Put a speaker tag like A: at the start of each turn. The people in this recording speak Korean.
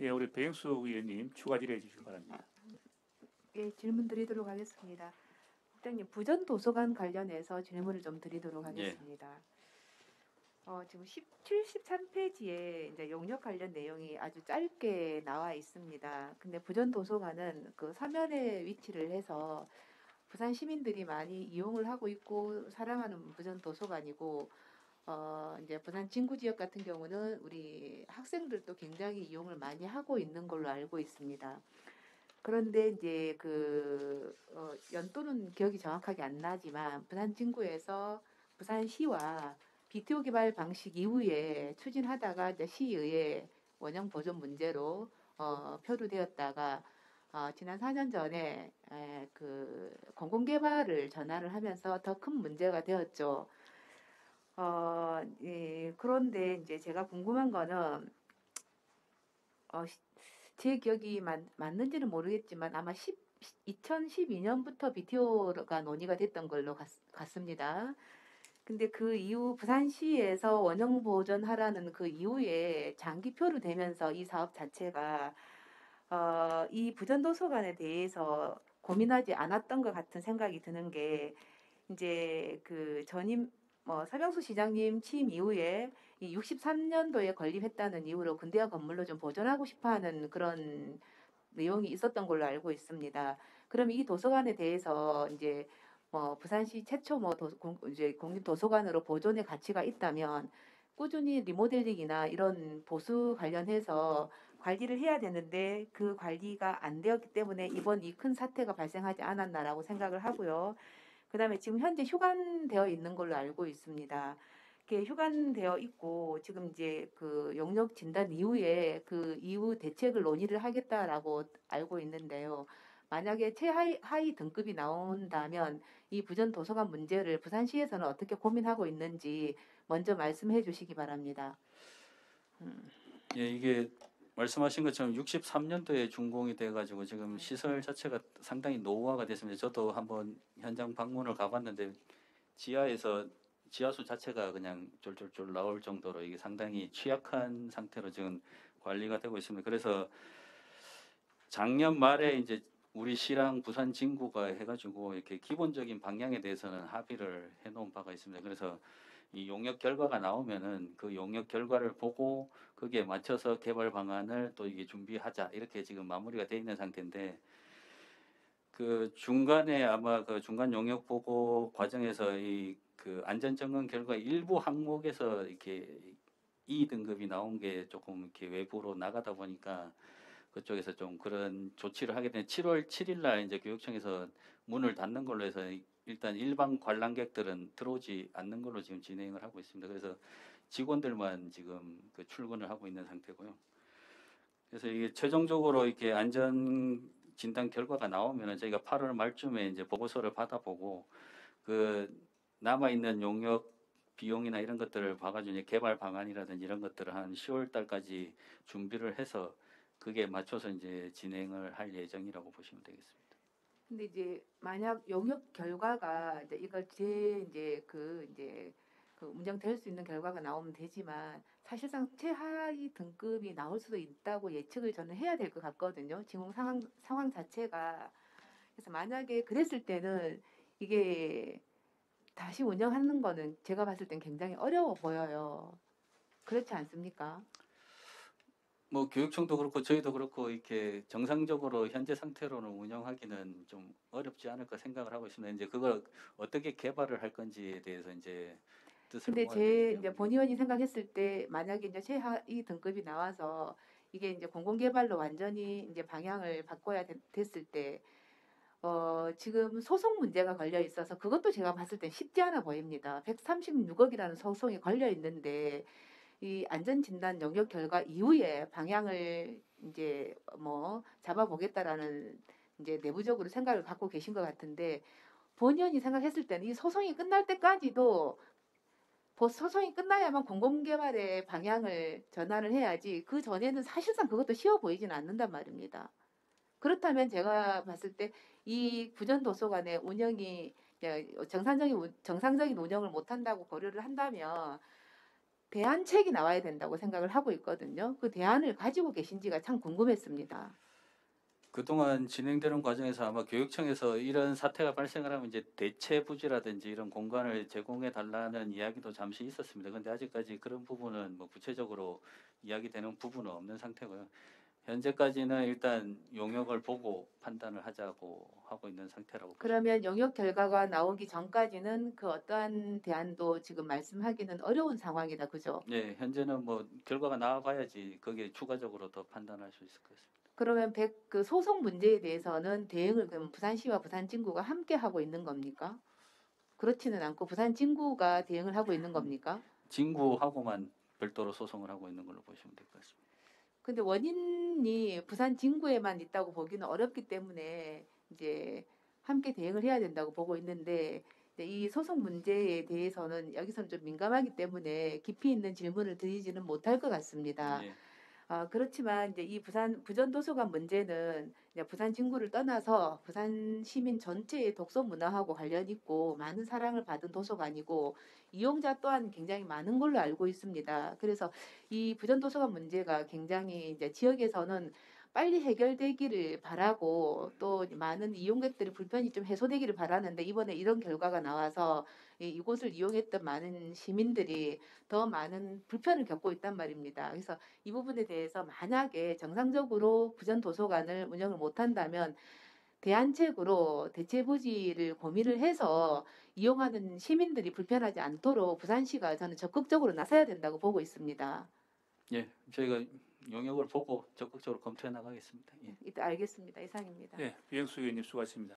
A: 예, 우리 배영수 의원님 추가 질의해 주시기 바랍니다.
B: 예, 질문 드리도록 하겠습니다. 국장님, 부전 도서관 관련해서 질문을 좀 드리도록 하겠습니다. 지금 73페이지에 이제 용역 관련 내용이 아주 짧게 나와 있습니다. 근데 부전 도서관은 그 서면에 위치를 해서 부산 시민들이 많이 이용을 하고 있고 사랑하는 부전 도서관이고, 이제 부산 진구 지역 같은 경우는 우리 학생들도 굉장히 이용을 많이 하고 있는 걸로 알고 있습니다. 그런데 이제 연도는 기억이 정확하게 안 나지만 부산 진구에서 부산시와 BTO 개발 방식 이후에 추진하다가 이제 시의회 원형 보존 문제로 표류되었다가 지난 4년 전에 그 공공개발을 전환을 하면서 더 큰 문제가 되었죠. 예, 그런데 이제 제가 궁금한 거는 제 기억이 맞는지는 모르겠지만 아마 2012년부터 BTO가 논의가 됐던 걸로 같습니다. 근데 그 이후 부산시에서 원형 보전하라는 그 이후에 장기표로 되면서 이 사업 자체가 이 부전도서관에 대해서 고민하지 않았던 것 같은 생각이 드는 게 이제 그 전임 서병수 시장님 취임 이후에 이 63년도에 건립했다는 이유로 근대화 건물로 좀 보존하고 싶어하는 그런 내용이 있었던 걸로 알고 있습니다. 그럼 이 도서관에 대해서 이제 부산시 최초 이제 공립 도서관으로 보존의 가치가 있다면 꾸준히 리모델링이나 이런 보수 관련해서 관리를 해야 되는데 그 관리가 안 되었기 때문에 이번 이 큰 사태가 발생하지 않았나라고 생각을 하고요. 그다음에 지금 현재 휴관되어 있는 걸로 알고 있습니다. 이렇게 휴관되어 있고 지금 이제 그 용역 진단 이후에 그 이후 대책을 논의를 하겠다라고 알고 있는데요. 만약에 최하위 등급이 나온다면 이 부전 도서관 문제를 부산시에서는 어떻게 고민하고 있는지 먼저 말씀해 주시기 바랍니다.
C: 예, 이게 말씀하신 것처럼 63년도에 준공이 돼가지고 지금 시설 자체가 상당히 노후화가 됐습니다. 저도 한번 현장 방문을 가봤는데 지하수 자체가 그냥 쫄쫄쫄 나올 정도로 이게 상당히 취약한 상태로 지금 관리가 되고 있습니다. 그래서 작년 말에 이제 우리 시랑 부산 진구가 해가지고 이렇게 기본적인 방향에 대해서는 합의를 해놓은 바가 있습니다. 그래서 이 용역 결과가 나오면은 그 용역 결과를 보고 거기에 맞춰서 개발 방안을 또 이게 준비하자 이렇게 지금 마무리가 돼 있는 상태인데 그 중간에 아마 그 중간 용역 보고 과정에서 이 그 안전 점검 결과 일부 항목에서 이렇게 E 등급이 나온 게 조금 이렇게 외부로 나가다 보니까 그쪽에서 좀 그런 조치를 하게 된 7월 7일 날 이제 교육청에서 문을 닫는 걸로 해서 일단 일반 관람객들은 들어오지 않는 걸로 지금 진행을 하고 있습니다. 그래서 직원들만 지금 그 출근을 하고 있는 상태고요. 그래서 이게 최종적으로 이렇게 안전 진단 결과가 나오면은 저희가 8월 말쯤에 이제 보고서를 받아보고 그 남아 있는 용역 비용이나 이런 것들을 봐가지고 이제 개발 방안이라든지 이런 것들을 한 10월 달까지 준비를 해서 그게 맞춰서 이제 진행을 할 예정이라고 보시면 되겠습니다.
B: 근데 이제 만약 용역 결과가 이제 이걸 이제 그 운영될 수 있는 결과가 나오면 되지만 사실상 최하위 등급이 나올 수도 있다고 예측을 저는 해야 될 것 같거든요. 지금 상황 자체가 그래서 만약에 그랬을 때는 이게 다시 운영하는 거는 제가 봤을 땐 굉장히 어려워 보여요. 그렇지 않습니까?
C: 뭐 교육청도 그렇고 저희도 그렇고 이렇게 정상적으로 현재 상태로는 운영하기는 좀 어렵지 않을까 생각을 하고 있습니다. 이제 그걸 어떻게 개발을 할 건지에 대해서 이제 뜻을
B: 근데
C: 모아야 되기
B: 제 이제
C: 때문에.
B: 본의원이 생각했을 때 만약에 이제 최하위 등급이 나와서 이게 이제 공공개발로 완전히 이제 방향을 바꿔야 됐을 때 지금 소송 문제가 걸려 있어서 그것도 제가 봤을 땐 쉽지 않아 보입니다. 136억이라는 소송이 걸려 있는데 이 안전진단 영역 결과 이후에 방향을 이제 잡아보겠다라는 이제 내부적으로 생각을 갖고 계신 것 같은데 본의원이 생각했을 때는 이 소송이 끝날 때까지도 소송이 끝나야만 공공개발의 방향을 전환을 해야지 그 전에는 사실상 그것도 쉬워 보이지는 않는단 말입니다. 그렇다면 제가 봤을 때 이 구전도서관의 운영이 정상적인 운영을 못한다고 고려를 한다면 대안책이 나와야 된다고 생각을 하고 있거든요. 그 대안을 가지고 계신지가 참 궁금했습니다.
C: 그동안 진행되는 과정에서 아마 교육청에서 이런 사태가 발생을 하면 이제 대체 부지라든지 이런 공간을 제공해 달라는 이야기도 잠시 있었습니다. 그런데 아직까지 그런 부분은 뭐 구체적으로 이야기되는 부분은 없는 상태고요. 현재까지는 일단 용역을 보고 판단을 하자고 하고 있는 상태라고 보시면
B: 그러면 영역 결과가 나오기 전까지는 그 어떠한 대안도 지금 말씀하기는 어려운 상황이다. 그죠?
C: 네, 현재는 뭐 결과가 나와봐야지 거기에 추가적으로 더 판단할 수 있을 것 같습니다.
B: 그러면 그 소송 문제에 대해서는 대응을 그럼 부산시와 부산진구가 함께 하고 있는 겁니까? 그렇지는 않고 부산진구가 대응을 하고 있는 겁니까?
C: 진구하고만 별도로 소송을 하고 있는 걸로 보시면 될 것 같습니다.
B: 근데 원인이 부산진구에만 있다고 보기는 어렵기 때문에 이제 함께 대응을 해야 된다고 보고 있는데 이제 이 소송 문제에 대해서는 여기서는 좀 민감하기 때문에 깊이 있는 질문을 드리지는 못할 것 같습니다.
C: 예.
B: 그렇지만 이제 이 부전 도서관 문제는 이제 부산 진구를 떠나서 부산 시민 전체의 독서 문화하고 관련 있고 많은 사랑을 받은 도서관이고 이용자 또한 굉장히 많은 걸로 알고 있습니다. 그래서 이 부전 도서관 문제가 굉장히 이제 지역에서는 빨리 해결되기를 바라고 또 많은 이용객들의 불편이 좀 해소되기를 바라는데 이번에 이런 결과가 나와서 이곳을 이용했던 많은 시민들이 더 많은 불편을 겪고 있단 말입니다. 그래서 이 부분에 대해서 만약에 정상적으로 부전 도서관을 운영을 못한다면 대안책으로 대체 부지를 고민을 해서 이용하는 시민들이 불편하지 않도록 부산시가 저는 적극적으로 나서야 된다고 보고 있습니다.
C: 예, 저희가 용역을 보고 적극적으로 검토해 나가겠습니다. 예.
B: 이따 알겠습니다. 이상입니다.
A: 네, 비영수 의원님 수고하셨습니다.